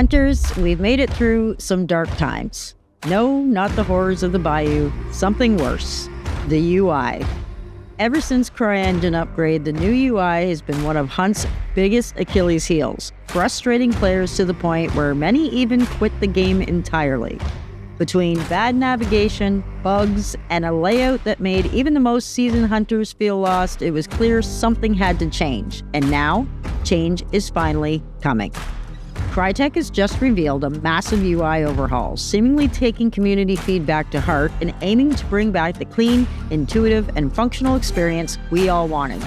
Hunters, we've made it through some dark times. No, not the horrors of the Bayou, something worse, the UI. Ever since CryEngine upgrade, the new UI has been one of Hunt's biggest Achilles heels, frustrating players to the point where many even quit the game entirely. Between bad navigation, bugs, and a layout that made even the most seasoned hunters feel lost, it was clear something had to change. And now, change is finally coming. Crytek has just revealed a massive UI overhaul, seemingly taking community feedback to heart and aiming to bring back the clean, intuitive, and functional experience we all wanted.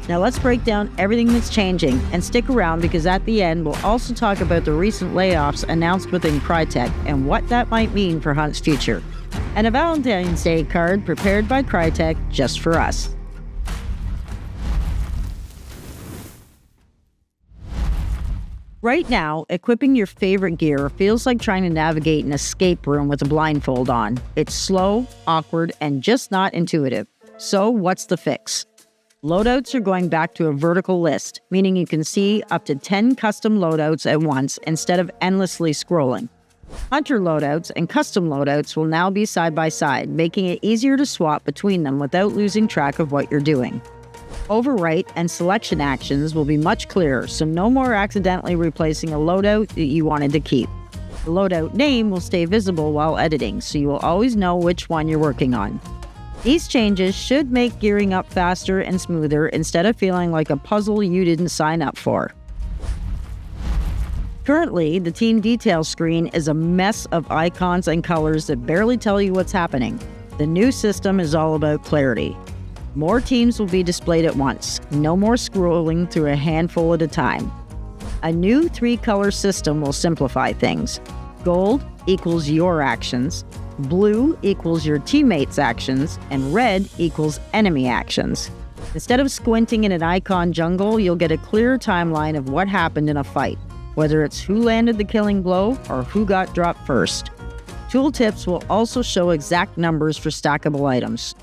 Now let's break down everything that's changing, and stick around because at the end we'll also talk about the recent layoffs announced within Crytek and what that might mean for Hunt's future. And a Valentine's Day card prepared by Crytek just for us. Right now, equipping your favorite gear feels like trying to navigate an escape room with a blindfold on. It's slow, awkward, and just not intuitive. So what's the fix? Loadouts are going back to a vertical list, meaning you can see up to 10 custom loadouts at once instead of endlessly scrolling. Hunter loadouts and custom loadouts will now be side by side, making it easier to swap between them without losing track of what you're doing. Overwrite and selection actions will be much clearer, so no more accidentally replacing a loadout that you wanted to keep. The loadout name will stay visible while editing, so you will always know which one you're working on. These changes should make gearing up faster and smoother instead of feeling like a puzzle you didn't sign up for. Currently, the team details screen is a mess of icons and colors that barely tell you what's happening. The new system is all about clarity. More teams will be displayed at once, no more scrolling through a handful at a time. A new 3-color system will simplify things. Gold equals your actions, blue equals your teammates' actions, and red equals enemy actions. Instead of squinting in an icon jungle, you'll get a clearer timeline of what happened in a fight, whether it's who landed the killing blow or who got dropped first. Tooltips will also show exact numbers for stackable items.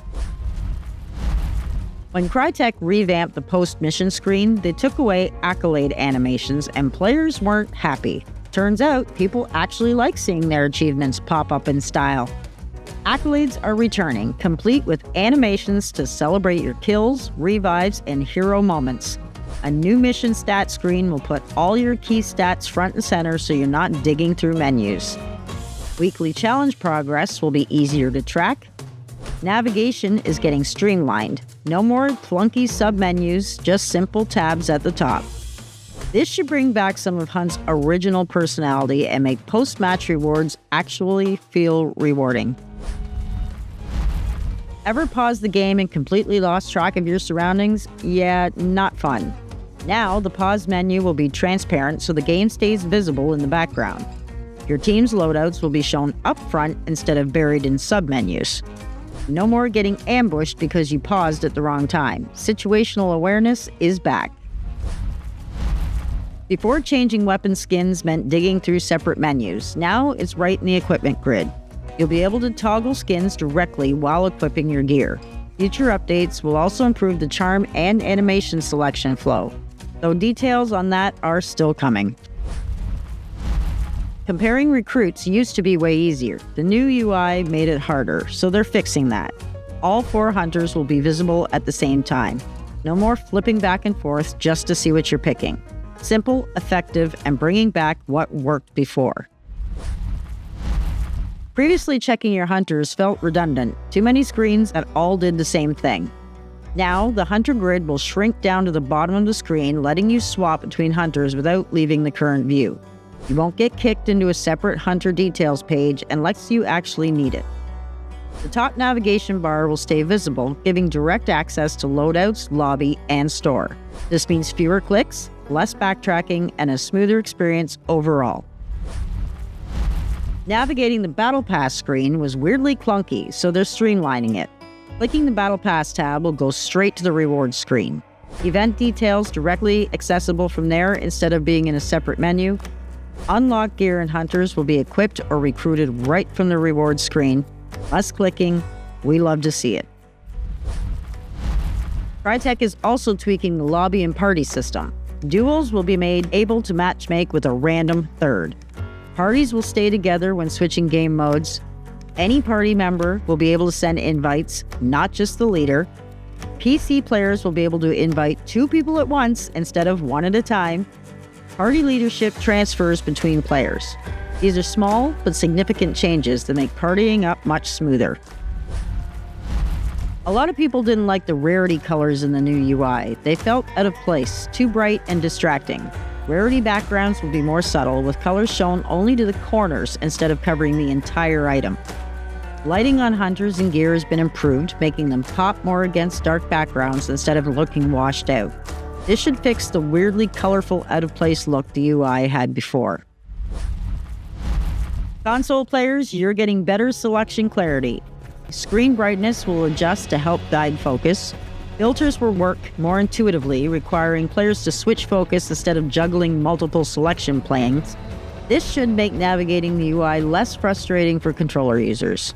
When Crytek revamped the post-mission screen, they took away Accolade animations and players weren't happy. Turns out, people actually like seeing their achievements pop up in style. Accolades are returning, complete with animations to celebrate your kills, revives, and hero moments. A new mission stat screen will put all your key stats front and center so you're not digging through menus. Weekly challenge progress will be easier to track. Navigation is getting streamlined. No more clunky submenus, just simple tabs at the top. This should bring back some of Hunt's original personality and make post-match rewards actually feel rewarding. Ever paused the game and completely lost track of your surroundings? Yeah, not fun. Now, the pause menu will be transparent so the game stays visible in the background. Your team's loadouts will be shown up front instead of buried in submenus. No more getting ambushed because you paused at the wrong time. Situational awareness is back. Before, changing weapon skins meant digging through separate menus. Now it's right in the equipment grid. You'll be able to toggle skins directly while equipping your gear. Future updates will also improve the charm and animation selection flow, though details on that are still coming. Comparing recruits used to be way easier. The new UI made it harder, so they're fixing that. All 4 hunters will be visible at the same time. No more flipping back and forth just to see what you're picking. Simple, effective, and bringing back what worked before. Previously, checking your hunters felt redundant. Too many screens that all did the same thing. Now, the hunter grid will shrink down to the bottom of the screen, letting you swap between hunters without leaving the current view. You won't get kicked into a separate hunter details page unless you actually need it. The top navigation bar will stay visible, giving direct access to loadouts, lobby, and store. This means fewer clicks, less backtracking, and a smoother experience overall. Navigating the Battle Pass screen was weirdly clunky, so they're streamlining it. Clicking the Battle Pass tab will go straight to the rewards screen. Event details directly accessible from there instead of being in a separate menu. Unlocked gear and hunters will be equipped or recruited right from the rewards screen. Less clicking, we love to see it. Crytek is also tweaking the lobby and party system. Duels will be made able to matchmake with a random third. Parties will stay together when switching game modes. Any party member will be able to send invites, not just the leader. PC players will be able to invite 2 people at once instead of 1 at a time. Party leadership transfers between players. These are small but significant changes that make partying up much smoother. A lot of people didn't like the Rarity colors in the new UI. They felt out of place, too bright and distracting. Rarity backgrounds will be more subtle, with colors shown only to the corners instead of covering the entire item. Lighting on hunters and gear has been improved, making them pop more against dark backgrounds instead of looking washed out. This should fix the weirdly colorful, out-of-place look the UI had before. Console players, you're getting better selection clarity. Screen brightness will adjust to help guide focus. Filters will work more intuitively, requiring players to switch focus instead of juggling multiple selection planes. This should make navigating the UI less frustrating for controller users.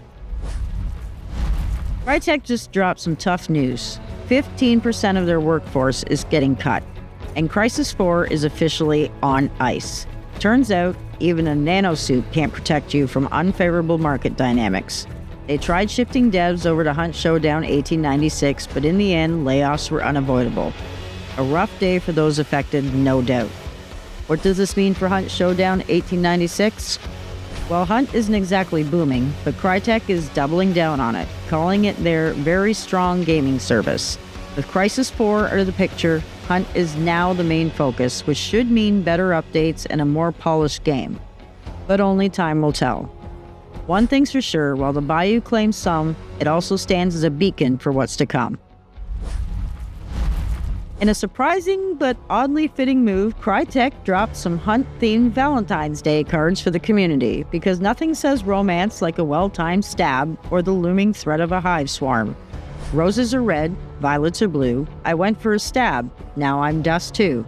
Crytek just dropped some tough news. 15% of their workforce is getting cut, and Crysis 4 is officially on ice. Turns out, even a nanosuit can't protect you from unfavorable market dynamics. They tried shifting devs over to Hunt Showdown 1896, but in the end, layoffs were unavoidable. A rough day for those affected, no doubt. What does this mean for Hunt Showdown 1896? Well, Hunt isn't exactly booming, but Crytek is doubling down on it, calling it their very strong gaming service. With Crysis 4 out of the picture, Hunt is now the main focus, which should mean better updates and a more polished game. But only time will tell. One thing's for sure, while the Bayou claims some, it also stands as a beacon for what's to come. In a surprising but oddly fitting move, Crytek dropped some Hunt-themed Valentine's Day cards for the community, because nothing says romance like a well-timed stab or the looming threat of a hive swarm. Roses are red, violets are blue. I went for a stab, now I'm dust too.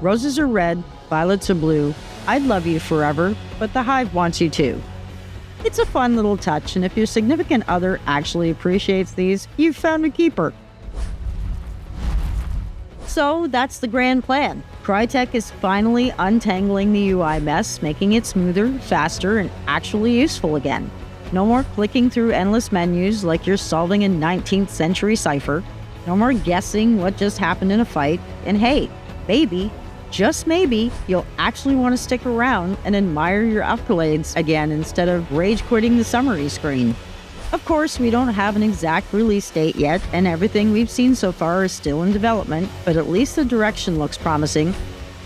Roses are red, violets are blue. I'd love you forever, but the hive wants you too. It's a fun little touch, and if your significant other actually appreciates these, you've found a keeper. So that's the grand plan. Crytek is finally untangling the UI mess, making it smoother, faster, and actually useful again. No more clicking through endless menus like you're solving a 19th century cipher. No more guessing what just happened in a fight. And hey, maybe, just maybe, you'll actually want to stick around and admire your Accolades again instead of rage quitting the summary screen. Of course, we don't have an exact release date yet, and everything we've seen so far is still in development, but at least the direction looks promising.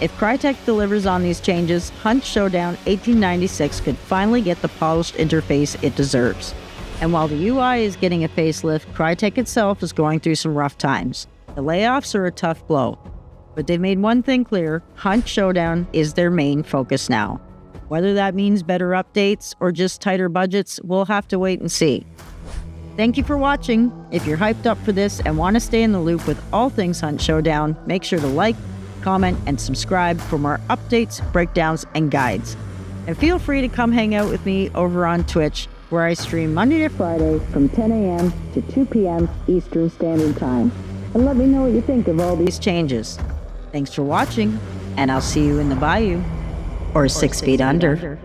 If Crytek delivers on these changes, Hunt Showdown 1896 could finally get the polished interface it deserves. And while the UI is getting a facelift, Crytek itself is going through some rough times. The layoffs are a tough blow, but they've made one thing clear: Hunt Showdown is their main focus now. Whether that means better updates or just tighter budgets, we'll have to wait and see. Thank you for watching. If you're hyped up for this and want to stay in the loop with all things Hunt Showdown, make sure to like, comment, and subscribe for more updates, breakdowns, and guides. And feel free to come hang out with me over on Twitch, where I stream Monday to Friday from 10 a.m. to 2 p.m. Eastern Standard Time. And let me know what you think of all these changes. Thanks for watching, and I'll see you in the Bayou. Or 6 feet under.